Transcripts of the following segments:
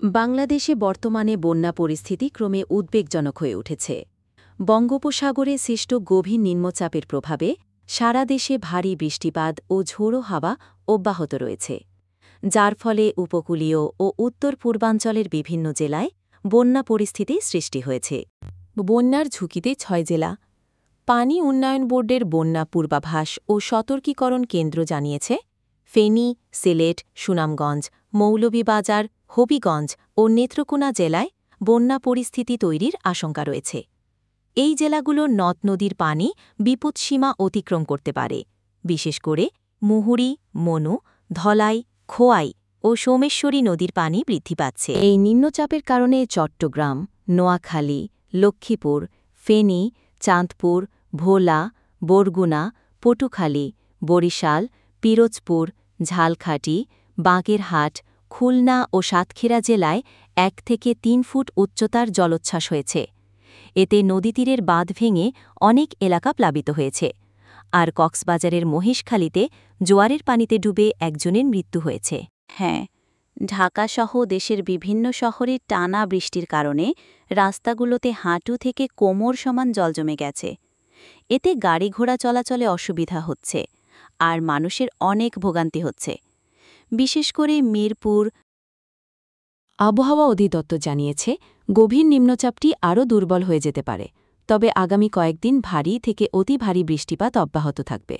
বাংলাদেশে বর্তমানে বন্যা পরিস্থিতি ক্রমে উদ্বেগজনক হয়ে উঠেছে। বঙ্গোপসাগরে সৃষ্ট গভীর নিম্নচাপের প্রভাবে সারা দেশে ভারী বৃষ্টিপাত ও ঝোড়ো হাওয়া অব্যাহত রয়েছে, যার ফলে উপকূলীয় ও উত্তর পূর্বাঞ্চলের বিভিন্ন জেলায় বন্যা পরিস্থিতি সৃষ্টি হয়েছে। বন্যার ঝুঁকিতে ৬ জেলা। পানি উন্নয়ন বোর্ডের বন্যা পূর্বাভাস ও সতর্কীকরণ কেন্দ্র জানিয়েছে, ফেনী, সিলেট, সুনামগঞ্জ, মৌলভীবাজার, হবিগঞ্জ ও নেত্রকোনা জেলায় বন্যা পরিস্থিতি তৈরির আশঙ্কা রয়েছে। এই জেলাগুলোর নদ-নদীর পানি বিপৎসীমা অতিক্রম করতে পারে, বিশেষ করে মুহুরী, মনু, ধলাই, খোয়াই ও সোমেশ্বরী নদীর পানি বৃদ্ধি পাচ্ছে। এই নিম্নচাপের কারণে চট্টগ্রাম, নোয়াখালী, লক্ষ্মীপুর, ফেনী, চাঁদপুর, ভোলা, বরগুনা, পটুখালী, বরিশাল, পিরোজপুর, ঝালকাঠি, বাগেরহাট, খুলনা ও সাতক্ষীরা জেলায় ১ থেকে ৩ ফুট উচ্চতার জলোচ্ছ্বাস হয়েছে। এতে নদীতীরের বাঁধ ভেঙে অনেক এলাকা প্লাবিত হয়েছে। আর কক্সবাজারের মহেশখালীতে জোয়ারের পানিতে ডুবে একজনের মৃত্যু হয়েছে। হ্যাঁ, ঢাকাসহ দেশের বিভিন্ন শহরে টানা বৃষ্টির কারণে রাস্তাগুলোতে হাঁটু থেকে কোমর সমান জল জমে গেছে। এতে গাড়ি ঘোড়া চলাচলে অসুবিধা হচ্ছে আর মানুষের অনেক ভোগান্তি হচ্ছে, বিশেষ করে মিরপুর। আবহাওয়া অধিদপ্তর জানিয়েছে, গভীর নিম্নচাপটি আরও দুর্বল হয়ে যেতে পারে, তবে আগামী কয়েকদিন ভারী থেকে অতি ভারী বৃষ্টিপাত অব্যাহত থাকবে।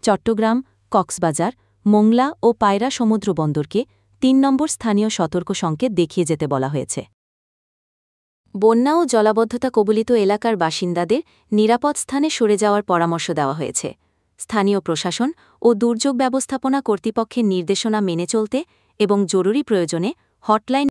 চট্টগ্রাম, কক্সবাজার, মোংলা ও পায়রা সমুদ্র বন্দরকে ৩ নম্বর স্থানীয় সতর্ক সংকেত দেখিয়ে যেতে বলা হয়েছে। বন্যা ও জলাবদ্ধতা কবলিত এলাকার বাসিন্দাদের নিরাপদ স্থানে সরে যাওয়ার পরামর্শ দেওয়া হয়েছে। স্থানীয় প্রশাসন ও দুর্যোগ ব্যবস্থাপনা কর্তৃপক্ষের নির্দেশনা মেনে চলতে এবং জরুরি প্রয়োজনে হটলাইন